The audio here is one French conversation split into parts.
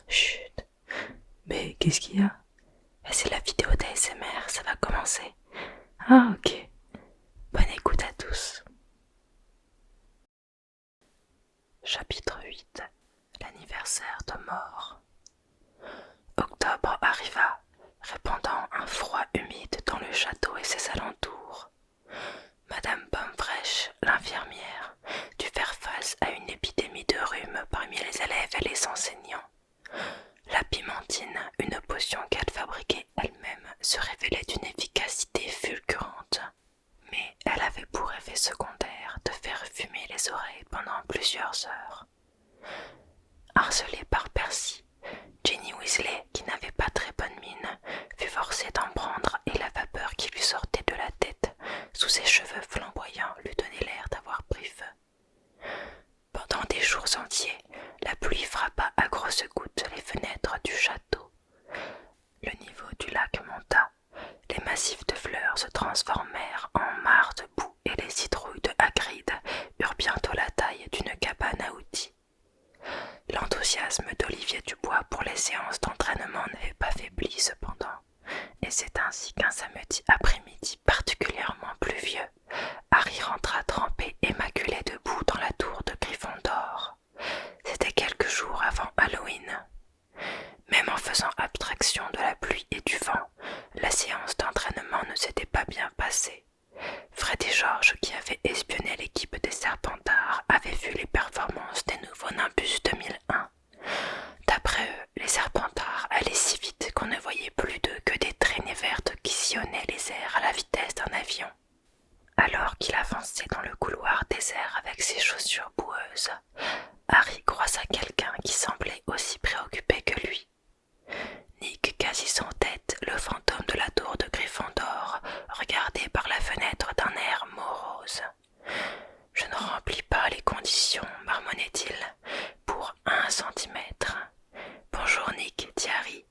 Chut. Mais qu'est-ce qu'il y a? C'est la vidéo d'ASMR, ça va commencer. Ah ok. Bonne écoute à tous. Chapitre 8. L'anniversaire de mort. Octobre arriva, répandant un froid humide dans le château et ses alentours. Madame Pomme-Fraîche, l'infirmière, dut faire face à une épidémie de rhume parmi les élèves et les enseignants. La pimentine, une potion qu'elle fabriquait elle-même, se révélait d'une efficacité fulgurante. Mais elle avait pour effet secondaire de faire fumer les oreilles pendant plusieurs heures. Harcelée par Percy, Ginny Weasley, qui n'avait pas très bonne mine, fut forcée d'en prendre et la vapeur qui lui sortait de la tête, sous ses cheveux flamboyants, lui donnait l'air d'avoir pris feu. Pendant des jours entiers, la pluie frappa à grosses gouttes les fenêtres du château. Le niveau du lac monta, les massifs de fleurs se transformèrent en mares de boue et les citrouilles de Hagrid eurent bientôt la taille d'une cabane à outils. L'enthousiasme d'Olivier Dubois pour les séances d'entraînement n'avait pas faibli cependant, et c'est ainsi qu'un samedi après-midi particulièrement pluvieux, Harry rentra trempé et maculé de boue dans la tour de Gryffondor. C'était quelques jours avant Halloween. Même en faisant abstraction de la pluie et du vent, la séance d'entraînement ne s'était pas bien passée. Fred et George, qui avaient espionné l'équipe des Serpentards, avaient vu les performances des nouveaux Nimbus 2001. D'après eux, les Serpentards allaient si vite qu'on ne voyait plus d'eux que des traînées vertes qui sillonnaient les airs à la vitesse d'un avion. Alors qu'il avançait dans le couloir désert avec ses chaussures boueuses, Harry croisa quelqu'un qui semblait aussi préoccupé que lui. Nick, quasi sans tête, le fantôme de la tour de Gryffondor, regardait par la fenêtre d'un air morose. « Je ne remplis pas les conditions, marmonnait-il, pour 1 centimètre. »« Bonjour Nick, dit Harry. »«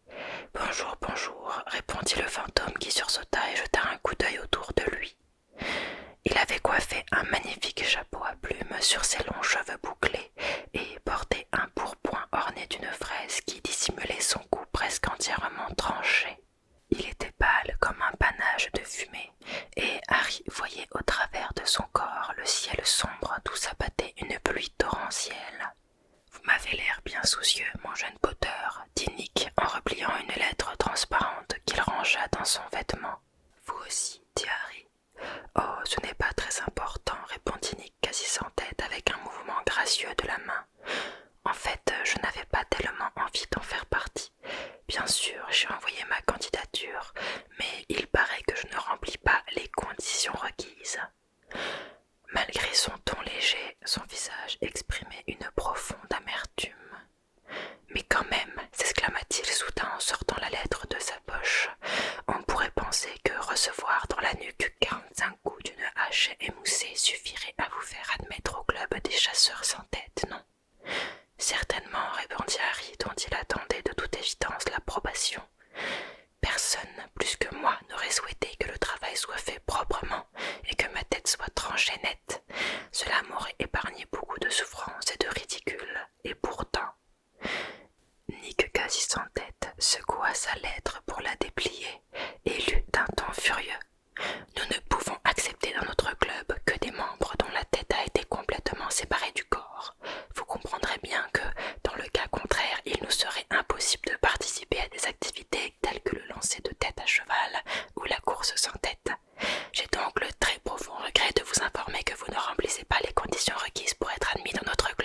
Bonjour, bonjour, répondit le fantôme qui sursauta et jeta un coup d'œil autour de lui. Il avait coiffé un magnifique chapeau à plumes sur ses longs cheveux bouclés et portait un pourpoint orné d'une fraise qui dissimulait son cou presque entièrement tranché. Il était pâle comme un panache de fumée, et Harry voyait au travers de son corps le ciel sombre d'où s'abattait une pluie torrentielle. « Vous m'avez l'air bien soucieux, mon jeune Potter, » dit Nick en repliant une lettre transparente qu'il rangea dans son vêtement. « Vous aussi, » dit Harry. « Oh, ce n'est pas très important, » répondit Nick quasi sans tête avec un mouvement gracieux de la main. « En fait, je n'avais pas tellement envie d'en faire partie. Bien sûr, j'ai envoyé ma candidature, mais il paraît que je ne remplis pas les conditions requises. » Malgré son ton léger, son visage exprimait une profonde amertume. « Mais quand même, s'exclama-t-il soudain en sortant la lettre de sa poche, on pourrait penser que recevoir dans la nuque 45 coups d'une hache émoussée suffirait à vous faire admettre au club des chasseurs sans tête, non ? » « Certainement, répondit Harry, dont il attendait de toute évidence l'approbation. Personne, plus que moi, n'aurait souhaité que le travail soit fait proprement et que ma tête soit tranchée nette. Cela m'aurait épargné beaucoup de souffrance et de ridicule. Et pourtant... » Nick, quasi sans tête, secoua sa lettre pour la déplier et lut d'un ton furieux. « Nous ne pouvons accepter dans notre club que des membres dont la tête a été complètement séparée du corps. Vous comprendrez bien que, dans le cas contraire, il nous serait impossible de participer à des activités telles que le lancer de tête à cheval ou la course sans tête. J'ai donc le très profond regret de vous informer que vous ne remplissez pas les conditions requises pour être admis dans notre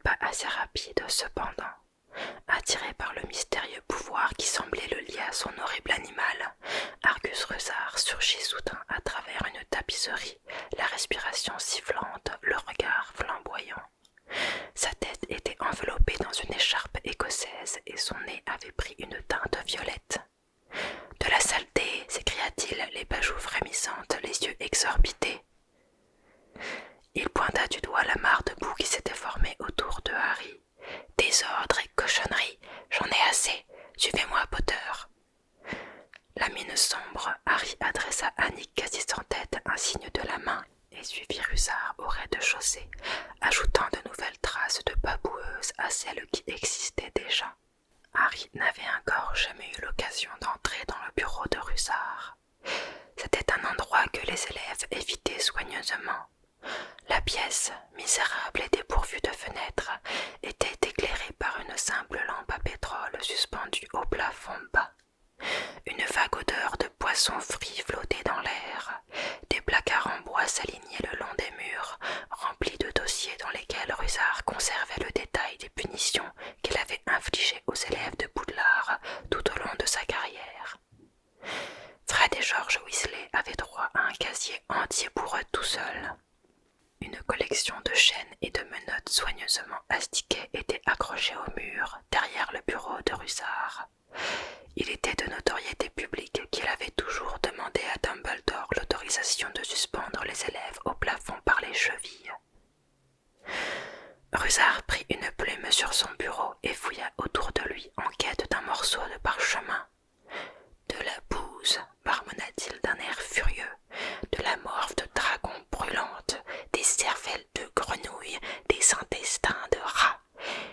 pas assez rapide cependant. Attiré par le mystérieux pouvoir qui semblait le lier à son horrible animal, Argus Rusard surgit soudain à travers une tapisserie, la respiration sifflante, le regard flamboyant. Sa tête était enveloppée dans une écharpe écossaise et son nez avait pris une teinte violette. « De la saleté !» s'écria-t-il, les bajoux frémissantes, les yeux exorbités. Il pointa du doigt la mare de boue qui s'était formée autour de Harry. « Désordre et cochonnerie, j'en ai assez, suivez-moi, Potter !» La mine sombre, Harry adressa à Nick quasi sans tête un signe de la main et suivit Rusard au rez-de-chaussée, ajoutant de nouvelles traces de pas boueuses à celles qui existaient déjà. Harry n'avait encore jamais eu l'occasion d'entrer dans le bureau de Rusard. C'était un endroit que les élèves évitaient soigneusement. La pièce, misérable et dépourvue de fenêtres, était éclairée par une simple lampe à pétrole suspendue au plafond bas. Une vague odeur de poisson frit flottait dans l'air. Des placards en bois s'alignaient le long des murs, remplis de dossiers dans lesquels Rusard conservait le détail des punitions qu'il avait infligées aux élèves de Poudlard tout au long de sa carrière. Fred et George Weasley avaient droit à un casier entier pour eux tout seuls. Une collection de chaînes et de menottes soigneusement astiquées était accrochée au mur, derrière le bureau de Rusard. Il était de notoriété publique qu'il avait toujours demandé à Dumbledore l'autorisation de suspendre les élèves au plafond par les chevilles. Rusard prit une plume sur son bureau et fouilla autour de lui en quête d'un morceau de parchemin. « De la bouse, marmonna-t-il d'un air furieux, de la morve de dragon brûlante, des cervelles de grenouilles, des intestins de rats.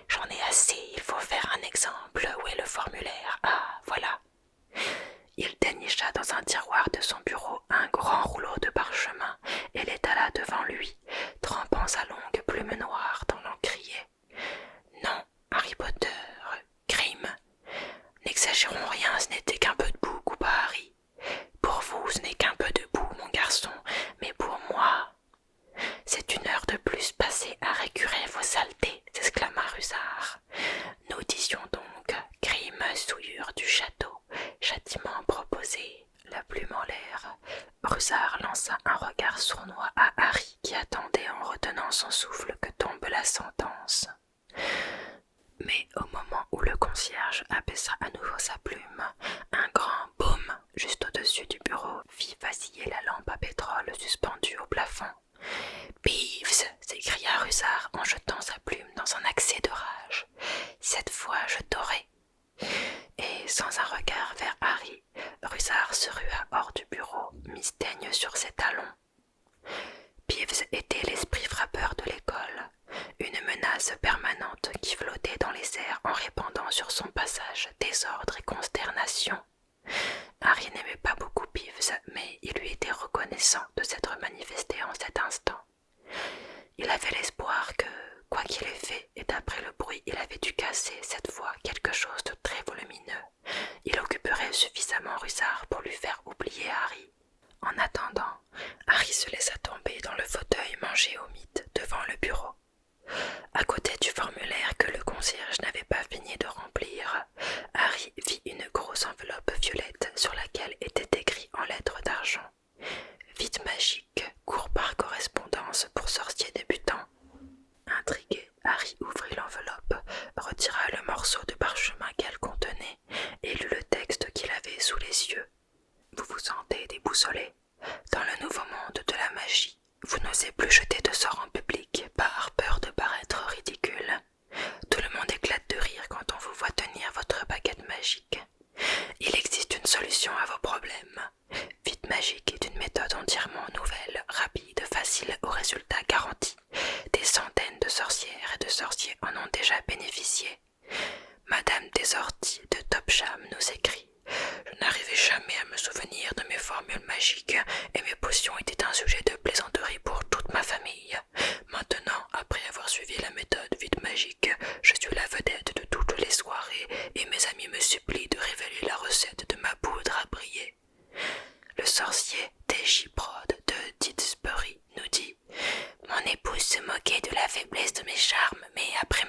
J'en ai assez, il faut faire un exemple. Où est le formulaire? Ah, voilà. » Il dénicha dans un tiroir de son bureau un grand rouleau de parchemin et l'étala devant lui, trempant sa longue plume noire dans l'encrier. « Non, Harry Potter, crime. N'exagérons rien, ce n'était qu'un peu de boue, coupa Harry. Pour vous, ce n'est qu'un peu de boue, mon garçon, mais pour moi... C'est une heure de plus passée à récurer vos saletés, s'exclama Rusard. Nous disions donc crime, souillure du château, châtiment proposé. La plume en l'air, Rusard lança un regard sournois à Harry qui attendait en retenant son souffle que tombe la sentence. Mais au moment où le concierge abaissa à nouveau sa plume, un grand boum juste au-dessus du bureau fit vaciller la lampe à pétrole suspendue au plafond. « Peeves !» s'écria Rusard en jetant sa plume dans un accès de rage. « Cette fois, je t'aurai !» Et sans un regard vers Harry, Rusard se rua hors du bureau, mystaigne sur ses talons. Peeves était l'esprit frappeur de l'école, une menace permanente qui flottait dans les airs en répandant sur son passage désordre et consternation. Harry n'aimait pas beaucoup Peeves, mais il lui était reconnaissant de s'être manifesté en cet instant. Il avait l'espoir que, quoi qu'il ait fait, et d'après le bruit il avait dû casser cette fois quelque chose de très volumineux, il occuperait suffisamment Rusard pour lui faire oublier Harry. En attendant, Harry se laissa tomber dans le fauteuil mangé au mythe devant le bureau. À côté du formulaire que le concierge n'avait pas fini de remplir, Harry vit une grosse enveloppe violette sur laquelle était écrit en lettres d'argent « Vide magique, cours par correspondance pour sorciers débutants ». Intrigué, Harry ouvrit l'enveloppe, retira le morceau de parchemin qu'elle contenait et lut le texte qu'il avait sous les yeux. « Vous vous sentez déboussolé? Dans le nouveau monde de la magie, vous n'osez plus jeter de sorts en public par peur de paraître ridicule. Tout le monde éclate de rire quand on vous voit tenir votre baguette magique. Il existe une solution à vos problèmes. Vide magique est une méthode entièrement nouvelle, rapide, facile, aux résultats garantis. Des centaines de sorcières et de sorciers en ont déjà bénéficié. Madame Desorties de Topsham nous écrit « Je n'arrivais jamais à me souvenir de mes formules magiques et mes potions étaient un sujet de plaisanterie pour toute ma famille. Maintenant, après avoir suivi la méthode vide magique, je suis la vedette de toutes les soirées et mes amis me supplient de révéler la recette de ma poudre à briller. » Le sorcier T.J. Prod de Didsbury nous dit « Mon épouse se moquait de la faiblesse de mes charmes, mais après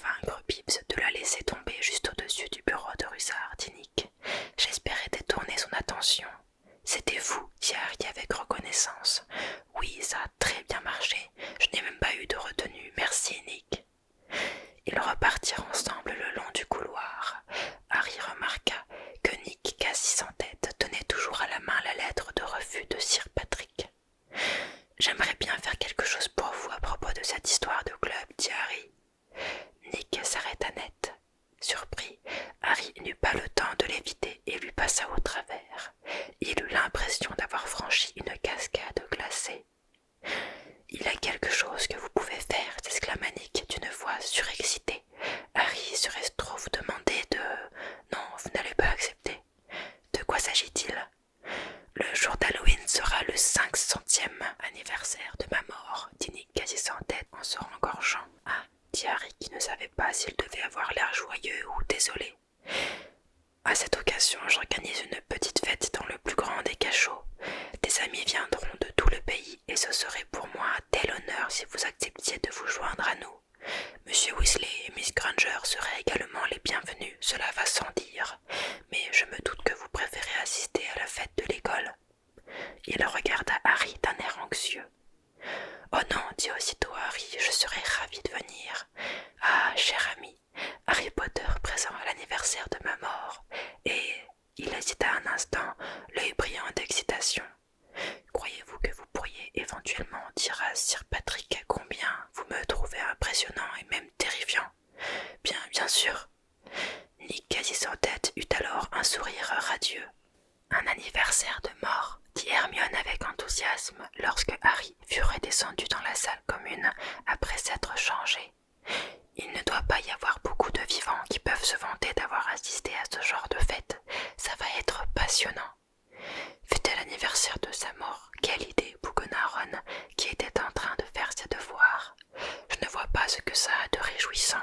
convaincre Pips de la laisser tomber juste au-dessus du bureau de Russard, dit Nick. J'espérais détourner son attention. C'était vous, dit Harry avec reconnaissance. Oui, ça a très bien marché. Je n'ai même pas eu de retenue. Merci, Nick. Ils repartirent ensemble le long du couloir. Harry remarqua que Nick, quasi sans tête, tenait toujours à la main la lettre de refus de Sir Patrick. « J'aimerais bien faire quelque chose pour vous à propos de cette histoire de club, dit Harry. Nick s'arrêta net. Surpris, Harry n'eut pas le temps de l'éviter et lui passa au travers. Il eut l'impression d'avoir franchi une cascade glacée. « Il y a quelque chose que vous pouvez faire, s'exclama Nick d'une voix surexcitée. Harry, serait-ce trop vous demander de... Non, vous n'allez pas accepter. De quoi s'agit-il? Le jour d'Halloween sera le 500e anniversaire de ma mort, dit Nick quasi sans tête en se rengorgeant. Ah, dit Harry qui ne savait pas s'il devait avoir l'air joyeux ou désolé. À cette occasion, j'organise une petite fête dans le plus grand des cachots. Des amis viendront de tout le pays et ce serait pour moi un tel honneur si vous acceptiez de vous joindre à nous. Monsieur Weasley et Miss Granger seraient également les bienvenus, cela va sans dire, mais je me doute que vous préférez assister à la fête de l'école. Il regarda Harry d'un air anxieux. « Oh non, dit aussitôt Harry, je serais ravi de venir. Ah, cher ami, Harry Potter présent à l'anniversaire de ma mort. » Et il hésita un instant, l'œil brillant d'excitation. « Croyez-vous que vous pourriez éventuellement dire à Sir Patrick combien vous me trouvez impressionnant et même terrifiant? » Bien sûr. Nick, quasi sans tête, eut alors un sourire radieux. « Un anniversaire de mort, dit Hermione avec enthousiasme lorsque Harry fut redescendu dans la salle commune après s'être changé. Il ne doit pas y avoir beaucoup de vivants qui peuvent se vanter d'avoir assisté à ce genre de fête. Ça va être passionnant. Fêter l'anniversaire de sa mort, quelle idée, bougonna Ron, qui était en train de faire ses devoirs. Je ne vois pas ce que ça a de réjouissant.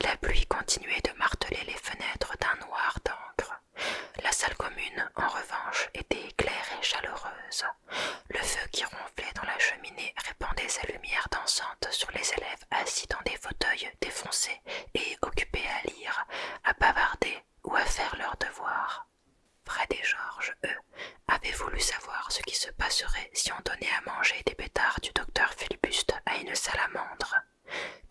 La pluie continuait de marteler les fenêtres d'un noir d'encre. La salle commune, en revanche, était claire et chaleureuse. Le feu qui ronflait dans la cheminée répandait sa lumière dansante sur les élèves assis dans des fauteuils défoncés et occupés à lire, à bavarder ou à faire leurs devoirs. Fred et George, eux, avaient voulu savoir ce qui se passerait si on donnait à manger des pétards du docteur Filibuste à une salamandre.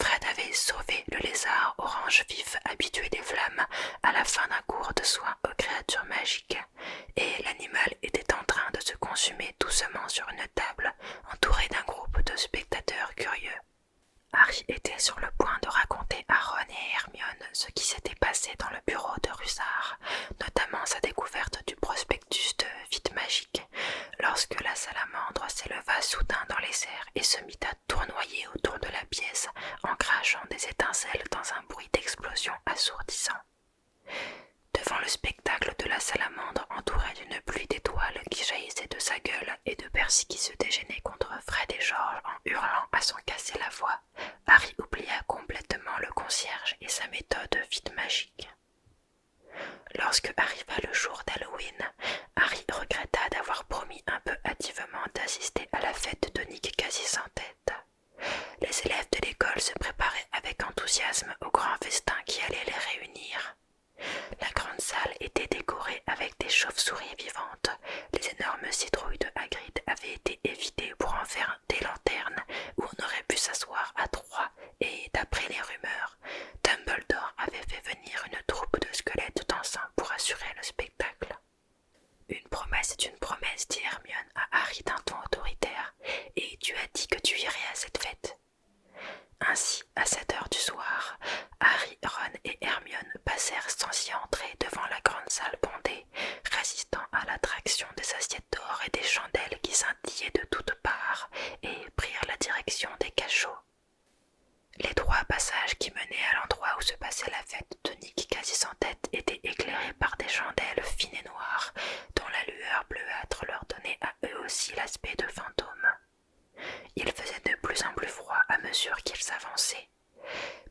Fred avait sauvé le lézard orange vif habitué des flammes à la fin d'un cours de soins aux créatures magiques, et l'animal était en train de se consumer doucement sur une table entouré d'un groupe de spectateurs curieux. Harry était sur le point de raconter à Ron et Hermione ce qui s'était passé dans le bureau de Russard, notamment sa découverte du prospectus de Vite Magique, lorsque la salamandre s'éleva soudain dans les airs et se mit à tournoyer autour de la pièce en crachant des étincelles dans un bruit d'explosion assourdissant. Devant le spectacle de la salamandre entourée d'une pluie d'étoiles qui jaillissait de sa gueule et de Percy qui se déchaînait contre Fred et George en hurlant à s'en casser la voix, Harry oublia complètement le concierge et sa méthode Vite Magique. Lorsque arriva le jour d'Halloween, Harry regretta d'avoir promis un peu hâtivement d'assister à la fête de Nick quasi sans tête. Les élèves de l'école se préparaient avec enthousiasme au grand festin qui allait les réunir. La grande salle était décorée avec des chauves-souris vivantes. Les énormes citrouilles de Hagrid avaient été évitées pour en faire des lanternes où on aurait pu s'asseoir à trois et, d'après les rumeurs, Dumbledore avait fait venir une troupe de squelettes dansant pour assurer le spectacle. Une promesse est une promesse, dit Hermione à Harry d'un ton autoritaire, et tu as dit que tu irais à cette fête. Ainsi, à 7 heures du soir, Harry, Ron et Hermione passèrent sans y entrer devant la grande salle bondée, résistant à l'attraction des assiettes d'or et des chandelles qui scintillaient de toutes parts, et prirent la direction des cachots. Les 3 passages qui menaient à l'endroit où se passait la fête de Nick quasi sans tête étaient éclairés par des chandelles fines et noires, dont la lueur bleuâtre leur donnait à eux aussi l'aspect de fantômes. Il faisait de plus en plus froid à mesure qu'ils s'avançaient.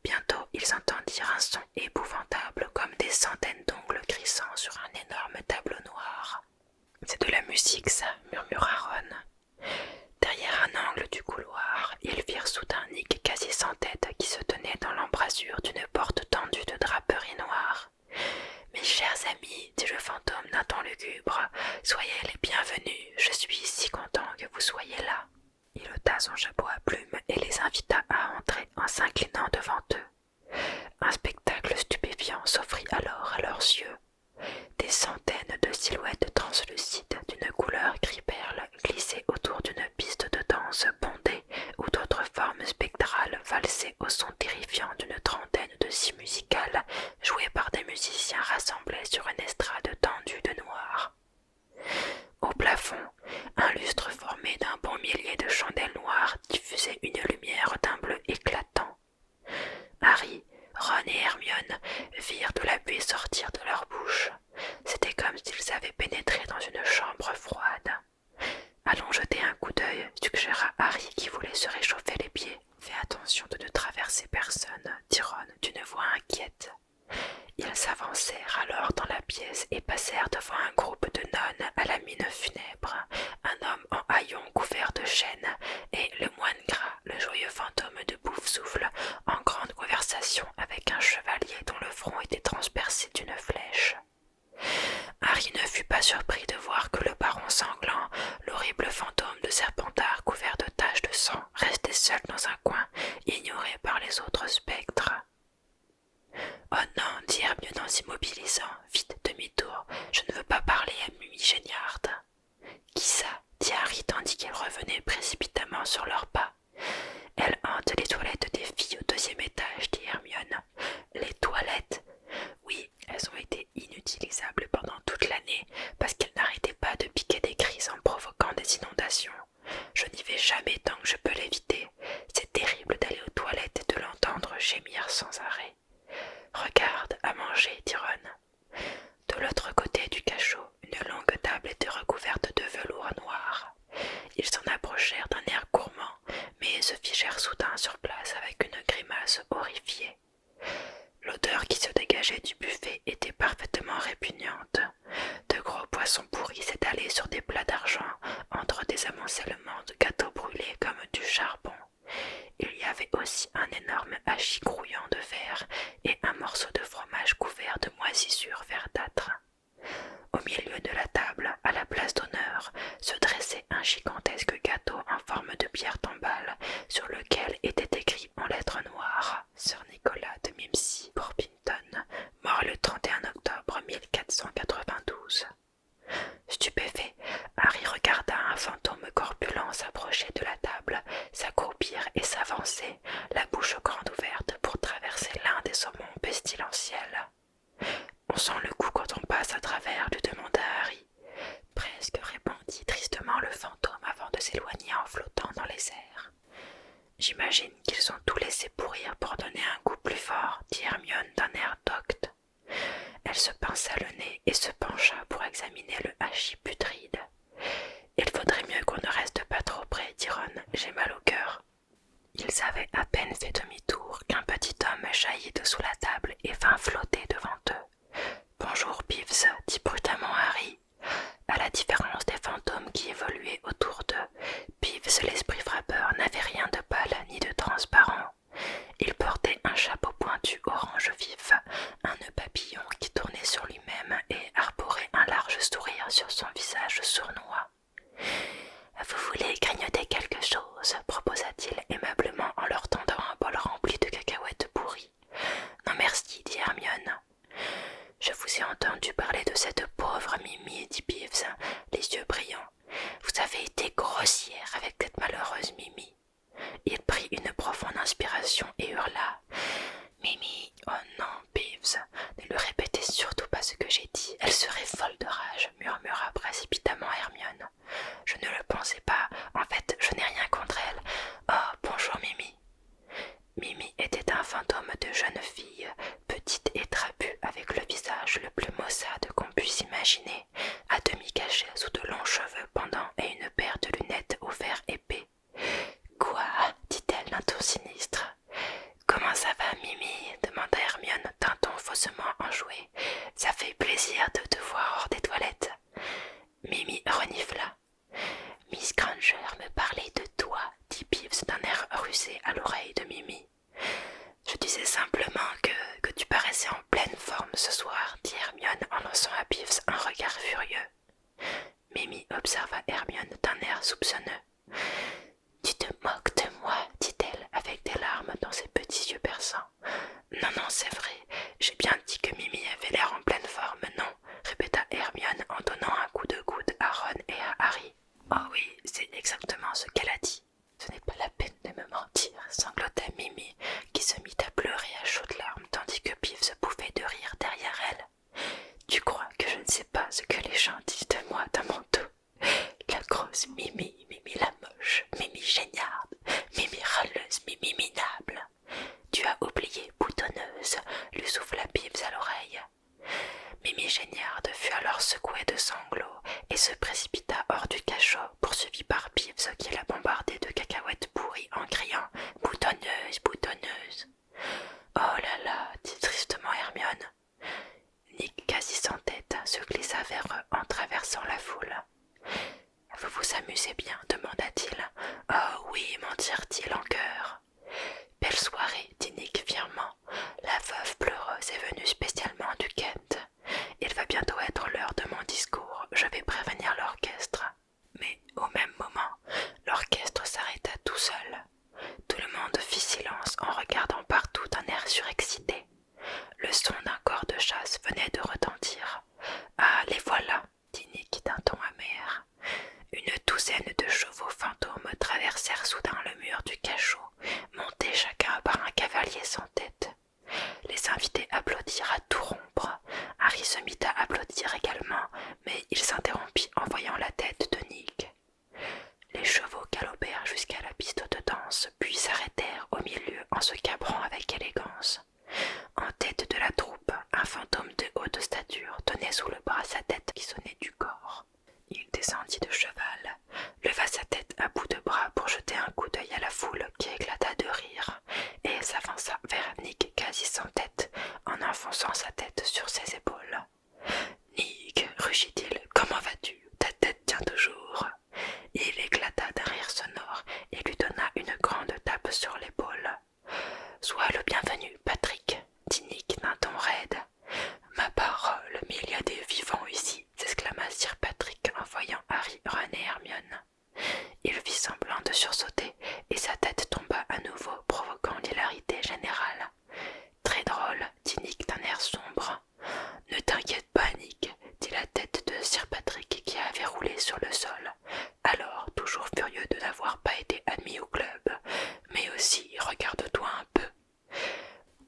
Bientôt, ils entendirent un son épouvantable comme des centaines d'ongles crissant sur un énorme tableau noir. « C'est de la musique, ça » murmura Ron. Derrière un angle du couloir, ils virent soudain Nick quasi sans tête qui se tenait dans l'embrasure l'embrasure d'une porte tendue de draperie noire. « Mes chers amis, dit le fantôme d'un ton lugubre, soyez les bienvenus, je suis si content que vous soyez là. » Il ôta son chapeau à plumes et les invita à entrer en s'inclinant devant eux. Un spectacle stupéfiant s'offrit alors à leurs yeux. Des centaines de silhouettes translucides d'une couleur gris-perle glissaient autour d'une piste de danse bondée où d'autres formes spectrales valsaient au son terrifiant d'une trentaine de scies musicales jouées par des musiciens rassemblés sur une estrade tendue de noir. Au plafond, un lustre formé d'un bon millier de chandelles noires diffusait une lumière d'un bleu éclatant. Harry, Ron et Hermione virent de la buée sortir de leur bouche. C'était comme s'ils avaient pénétré dans une chambre froide. « Allons jeter un coup d'œil, suggéra Harry qui voulait se réchauffer les pieds. « Fais attention de ne traverser personne, dit Ron d'une voix inquiète. Ils s'avancèrent alors dans la pièce et passèrent devant un groupe de nonnes à la mine funèbre, un homme en haillons couvert de chêne et le moine gras, le joyeux fantôme de Bouffe-Souffle, en grande conversation avec un chevalier dont le front était transpercé d'une flèche. Harry ne fut pas surpris de voir que le baron sanglant, l'horrible fantôme de Serpentard couvert de taches de sang, restait seul dans un coin, ignoré par les autres spectres. « Oh non, dit Hermione en s'immobilisant, vite demi-tour, je ne veux pas parler à Mimi Géniard. »« Qui ça ?» dit Harry tandis qu'elle revenait précipitamment sur leurs pas. « Elle hante les toilettes des filles au 2e étage, dit Hermione. »« Les toilettes ?» Oui, elles ont été inutilisables pendant toute l'année parce qu'elles n'arrêtaient pas de piquer des crises en provoquant des inondations. Je n'y vais jamais tant que je peux l'éviter. C'est terrible d'aller aux toilettes et de l'entendre gémir sans arrêt. « Regarde, à manger, dit Ron. » De l'autre côté du cachot, une longue table était recouverte de velours noir. Ils s'en approchèrent d'un air gourmand, mais se figèrent soudain sur place avec une grimace horrifiée. L'odeur qui se dégageait du buffet était parfaitement répugnante. De gros poissons pourris s'étalaient sur des plats d'argent entre des amoncellements de gâteaux brûlés comme du charbon. Il y avait aussi un énorme hachis grouillant de verre et un morceau de fromage couvert de moisissures verdâtres. Au milieu de la table, à la place d'honneur, se dressait un gigantesque gâteau en forme de pierre tombale sur lequel était écrit en lettres noires « Sir Nicolas de Mimsy, Porpington, mort le 31 octobre 1492 ». Stupéfait, Harry regarda un fantôme corpulent s'approcher de la table, s'accroupir et s'avancer, la bouche grande ouverte pour traverser l'un des saumons pestilentiels. « On sent le coup quand on passe à travers, lui demanda Harry. Presque, répondit tristement le fantôme avant de s'éloigner en flottant dans les airs. J'imagine qu'ils ont tout laissé pourrir pour donner un goût plus fort, dit Hermione d'un air docte. Elle se pinça le nez et se pencha pour examiner le hachis putride. Il faudrait mieux qu'on ne reste pas trop près, dit Ron, j'ai mal au cœur. Ils avaient à peine fait demi-tour qu'un petit homme jaillit de sous la table et vint flotter devant eux. « Bonjour, Peeves, dit brutalement Harry. » À la différence des fantômes qui évoluaient autour d'eux, Peeves, l'esprit frappeur, n'avait rien de pâle ni de transparent. Il portait un chapeau pointu orange vif, un nœud papillon qui tournait sur lui-même et arborait un large sourire sur son visage sournois. « Vous voulez grignoter quelque chose ?» proposa-t-il aimablement en leur tendant un bol rempli de cacahuètes pourries. « Non merci, dit Hermione. »« Je vous ai entendu parler de cette pauvre Mimi, dit Peeves, les yeux brillants. Vous avez été grossière avec cette malheureuse Mimi. » Il prit une profonde inspiration et hurla. « Mimi, oh non, Peeves, ne lui répétez surtout pas ce que j'ai dit, elle serait folle de rage, murmura précipitamment Hermione. Je ne le pensais pas, en fait, je n'ai rien contre elle. Oh, bonjour Mimi. » Mimi était un fantôme de jeune fille, petite et trapue, avec le visage le plus maussade qu'on puisse imaginer, à demi caché sous de longs cheveux pendants et une paire de lunettes au verre épais. « Quoi ?» dit-elle d'un ton sinistre. « Comment ça va, Mimi ?» demanda Hermione d'un ton faussement enjoué. « Ça fait plaisir de te voir hors des toilettes. » Mimi renifla. « Miss Granger me parlait de toi, dit Peeves d'un air rusé à l'oreille de Mimi. Je disais simplement ce soir, dit Hermione en lançant à Peeves un regard furieux. Mimi observa Hermione d'un air soupçonneux. Tu te moques de moi, dit-elle avec des larmes dans ses petits yeux perçants. Non, non, c'est vrai, j'ai bien dit que Mimi avait l'air en pleine forme, non, répéta Hermione en donnant un coup de coude à Ron et à Harry. Oh oui, c'est exactement ce qu'elle a dit. Ce n'est pas la peine de me mentir, sanglota Mimi, qui se mit à pleurer à chaudes larmes tandis que Piff se bouffait de rire derrière elle. Tu crois que je ne sais pas ce que les gens disent de moi dans mon dos? La grosse Mimi, Mimi la moche, Mimi géniarde, Mimi râleuse, Mimi minable. Tu as oublié boutonneuse, lui souffla Piff à l'oreille. Mimi Géniarde fut alors secouée de sanglots et se précipita hors du cachot, poursuivie par Peeves qui la bombardait de cacahuètes pourries en criant « Boutonneuse, boutonneuse !» Oh là là, dit tristement Hermione. Nick, quasi sans tête, se glissa vers eux en traversant la foule. « Vous vous amusez bien ?» demanda-t-il. « Oh oui !» mentirent-ils en chœur. « Belle soirée !» dit Nick fièrement. « La veuve pleureuse est venue spécialement du Kent. Il va bientôt être l'heure de mon discours, je vais prévenir l'orchestre. » Mais au même moment, l'orchestre s'arrêta tout seul. Tout le monde fit silence en regardant partout d'un air surexcité. Le son d'un corps de chasse venait de retentir. « Ah, les voilà !» dit Nick d'un ton amer. Une douzaine de chevaux fantômes traversèrent soudain le mur du cachot, montés chacun par un cavalier sans tête. Les invités applaudirent à tout rompre. Harry se mit à applaudir également, mais il s'interrompit en voyant la tête de Nick. Les chevaux galopèrent jusqu'à la piste de danse, puis s'arrêtèrent au milieu en se cabrant avec élégance. En tête de la troupe, un fantôme de haute stature tenait sous le bras sa tête qui sonnait du corps. Il descendit de cheval, leva sa tête à bout de bras pour jeter un coup d'œil à la foule qui éclata de rire, et s'avança vers Nick quasi sans tête, en enfonçant sa tête sur ses épaules. « Nick, rugit-il, comment vas-tu? Ta tête tient toujours. » Il éclata d'un rire sonore et lui donna une grande tape sur l'épaule. « Sois le bienvenu, Patrick, » dit Nick d'un ton raide. « Ma parole, mais il y a des vivants ici, » s'exclama Sir Patrick en voyant Harry, Ron et Hermione. Il fit semblant de sursauter et sa tête tomba à nouveau, provoquant l'hilarité générale. « Très drôle, » dit Nick d'un air sombre. « Ne t'inquiète pas, Nick, » dit la tête de Sir Patrick qui avait roulé sur le sol. Alors, toujours furieux de n'avoir pas été admis au club, mais aussi regarde-toi un peu.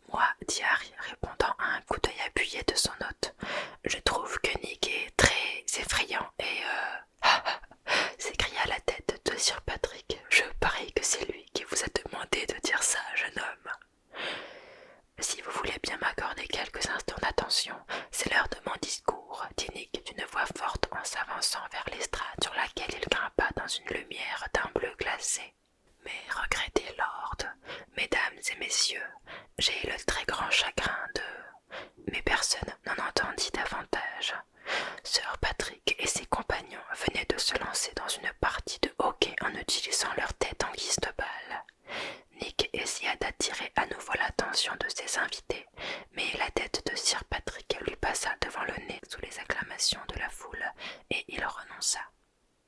Moi, dit Harry, répondant à un coup d'œil appuyé de son hôte, je trouve que Nick est très effrayant et s'écria la tête de Sir Patrick. Je parie que c'est lui qui vous a demandé de dire ça, jeune homme. Si vous voulez bien m'accorder quelques instants d'attention, c'est l'heure de mon discours, dit Nick d'une voix forte en s'avançant vers l'estrade sur laquelle il grimpa dans une lumière d'un bleu glacé. Mais regrettez, Lord, mesdames et messieurs, j'ai le très grand chagrin de... Mais personne n'en entendit davantage. Sir Patrick et ses compagnons venaient de se lancer dans une partie de hockey en utilisant leur tête en guise de balle. Nick essaya d'attirer à nouveau l'attention de ses invités, mais la tête de Sir Patrick lui passa devant le nez sous les acclamations de la foule, et il renonça.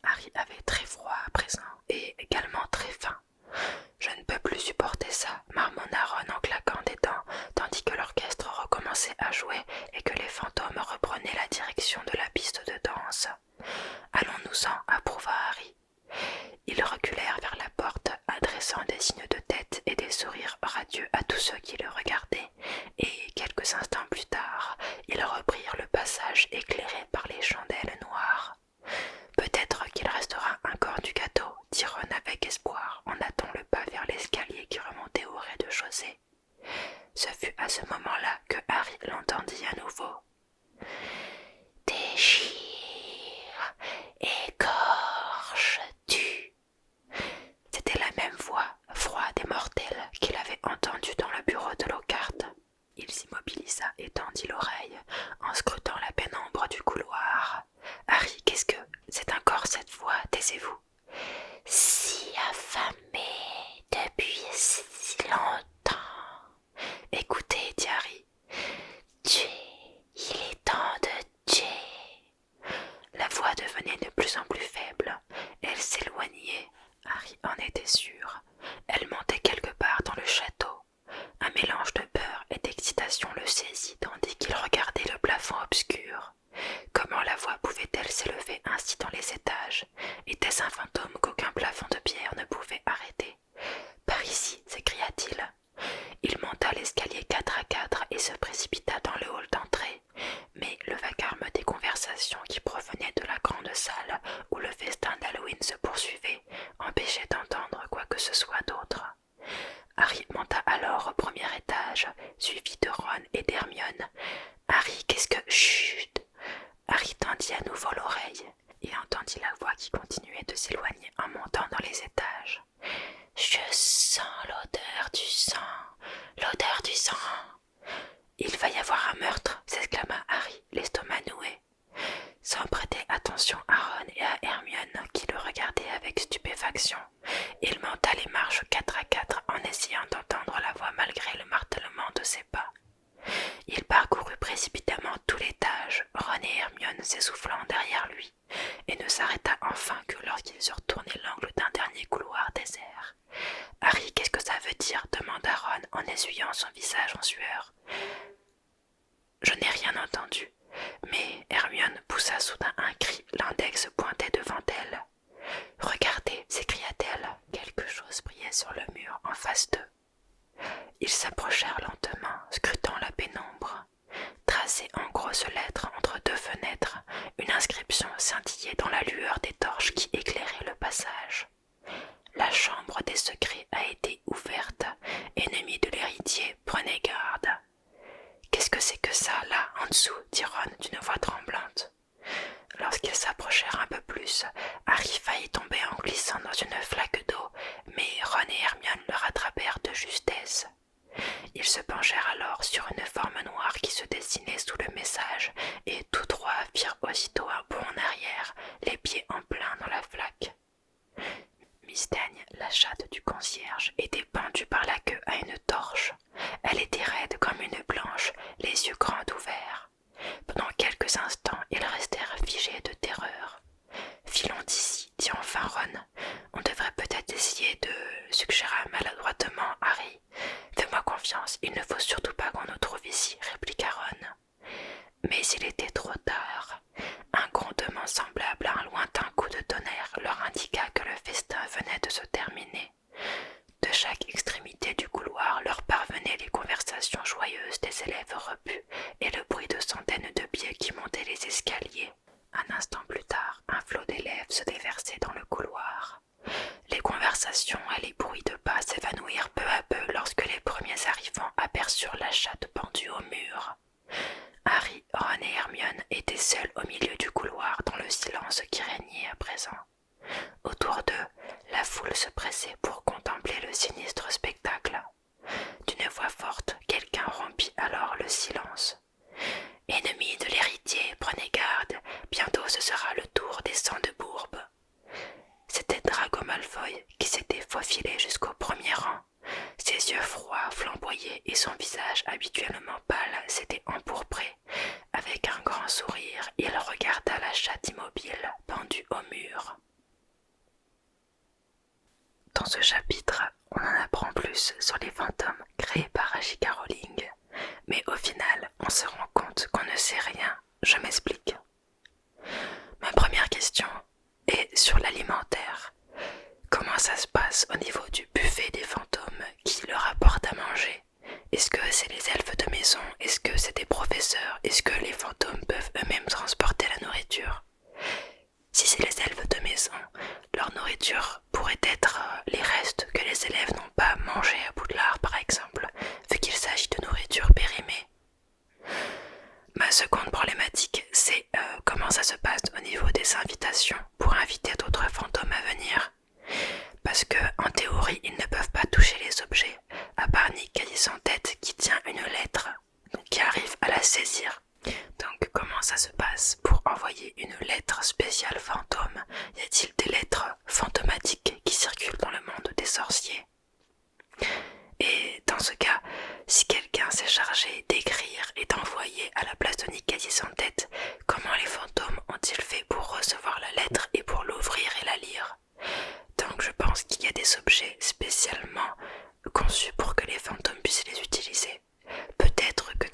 Harry avait très froid à présent, et également très faim. « Je ne peux plus supporter ça, » marmonna Ron en claquant des dents, tandis que l'orchestre recommençait à jouer et que les fantômes reprenaient la direction de la piste de danse. « Allons-nous-en, » approuva Harry. Ils reculèrent vers la porte, adressant des signes de tête et des sourires radieux à tous ceux qui le regardaient, et quelques instants plus tard, ils reprirent le passage éclairé par les chandelles noires. « Peut-être qu'il restera un corps du gâteau, » dit Ron avec espoir en hâtant le pas vers l'escalier qui remontait au rez-de-chaussée. Ce fut à ce moment-là que Harry l'entendit à nouveau. « Déchire, écorche, tue !» C'était la même voix, froide et mortelle, qu'il avait entendue dans le bureau de Lockhart. Il s'immobilisa et tendit l'oreille, en scrutant la pénombre du couloir. « Harry, qu'est-ce que... C'est encore cette voix, taisez-vous. »« Si affamé depuis si longtemps. » « Écoutez, dit Harry, tuez sensation le saisit tandis qu'il regardait le plafond obscur. Comment la voix pouvait-elle s'élever ainsi dans les étages? Était-ce un fantôme qu'aucun plafond de pierre ne pouvait arrêter? Par ici, s'écria-t-il. Il monta l'escalier 4 à 4 et se précipita dans le hall d'entrée. Mais le vacarme des conversations qui provenaient de la grande salle où le festin d'Halloween se poursuivait empêchait d'entendre quoi que ce soit d'autre. Harry monta alors au premier étage, suivi de Ron et d'Hermione. « Harry, qu'est-ce que... Chut !» Harry tendit à nouveau l'oreille et entendit la voix qui continuait de s'éloigner en montant dans les étages. « Je sens l'odeur du sang, l'odeur du sang !»« Il va y avoir un meurtre !» s'exclama Harry, l'estomac noué. Sans prêter attention à Ron et à Hermione qui le regardaient avec stupéfaction, il monta les marches 4 à 4 en essayant d'entendre la voix malgré le martèlement de ses pas. Il parcourut précipitamment tout l'étage, Ron et Hermione s'essoufflant derrière lui, et ne s'arrêta enfin que lorsqu'ils eurent tourné l'angle d'un dernier couloir désert. « Harry, qu'est-ce que ça veut dire ?» demanda Ron en essuyant son visage en sueur. « Je n'ai rien entendu. » Mais Hermione poussa soudain un cri, l'index pointait devant elle. « Regardez !» s'écria-t-elle. Quelque chose brillait sur le mur en face d'eux. Ils s'approchèrent lentement, scrutant la pénombre. Tracée en grosses lettres entre deux fenêtres, une inscription scintillait dans la lueur des torches qui éclairaient le passage. « La chambre des secrets a été ouverte. Ennemi de l'héritier, prenez garde. » « Qu'est-ce que c'est que ça, là, en dessous ?» dit Ron d'une voix tremblante. Lorsqu'ils s'approchèrent un peu plus, Harry faillit tomber en glissant dans une flaque d'eau, mais Ron et Hermione le rattrapèrent de justesse. Ils se penchèrent alors sur une forme noire qui se dessinait sous le message, et tous trois firent aussitôt un bond en arrière, les pieds en plein dans la flaque. Miss Daigne, la chatte du concierge, était pendue par la queue à une torche. Elle était raide comme une blanche, les yeux grands ouverts. Pendant quelques instants, ils restèrent figés de terreur. « Filons d'ici, » dit enfin Ron. « On devrait peut-être essayer de... » suggéra maladroitement Harry. « Fais-moi confiance, il ne faut surtout pas qu'on nous trouve ici, » répliqua Ron. Mais il était trop tard. Un grondement semblable à un lointain coup de tonnerre leur indiqua que le festin venait de se terminer. De chaque extrémité du couloir leur parvenaient les conversations joyeuses des élèves repus et le bruit de centaines de pieds qui montaient les escaliers. Un instant plus tard, un flot d'élèves se déversait dans le couloir. Les conversations et les bruits de pas s'évanouirent peu à peu lorsque les premiers arrivants aperçurent la chatte pendue au mur. Harry, Ron et Hermione étaient seuls au milieu du couloir dans le silence qui régnait à présent. Autour d'eux, la foule se pressait pour contempler le sinistre spectacle. D'une voix forte, quelqu'un rompit alors le silence. « Ennemis de l'héritier, prenez garde, bientôt ce sera le tour des sangs de bourbe. » C'était Drago Malfoy qui s'était faufilé jusqu'au premier rang. Ses yeux froids flamboyaient et son visage habituellement pâle s'était empourpré. Avec un grand sourire, il regarda la chatte immobile pendue au mur. Dans ce chapitre, on en apprend plus sur les fantômes créés par J.K. Rowling. Mais au final, on se rend compte qu'on ne sait rien. Je m'explique. Ma première question est sur l'alimentaire. Comment ça se passe au niveau du buffet des fantômes? Qui leur apporte à manger? Est-ce que c'est les elfes de maison? Est-ce que c'est des professeurs? Est-ce que les fantômes peuvent eux-mêmes transporter la nourriture? Si c'est les elfes de maison, leur nourriture pourrait être les restes que les élèves n'ont pas mangés à Poudlard par exemple, vu qu'il s'agit de nourriture périmée. Ma seconde problématique, c'est comment ça se passe au niveau des invitations pour inviter d'autres fantômes à venir. Parce que, en théorie, ils ne peuvent pas toucher les objets, à part Nick Quasi-sans-Tête qui tient une lettre, qui arrive à la saisir. Donc, comment ça se passe pour envoyer une lettre spéciale fantôme? Y a-t-il des lettres fantomatiques qui circulent dans le monde des sorciers? Et dans ce cas, si quelqu'un s'est chargé d'écrire et d'envoyer à la place de Nick Quasi-sans-Tête, comment les fantômes ont-ils fait pour recevoir la lettre et pour l'ouvrir et la lire? Donc je pense qu'il y a des objets spécialement conçus pour que les fantômes puissent les utiliser. Peut-être que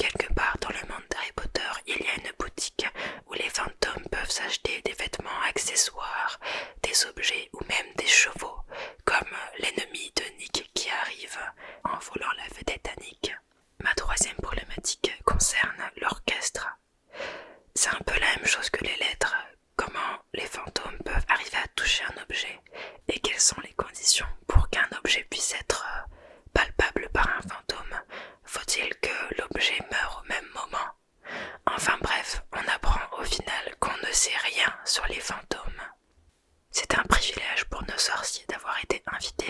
sorcier d'avoir été invité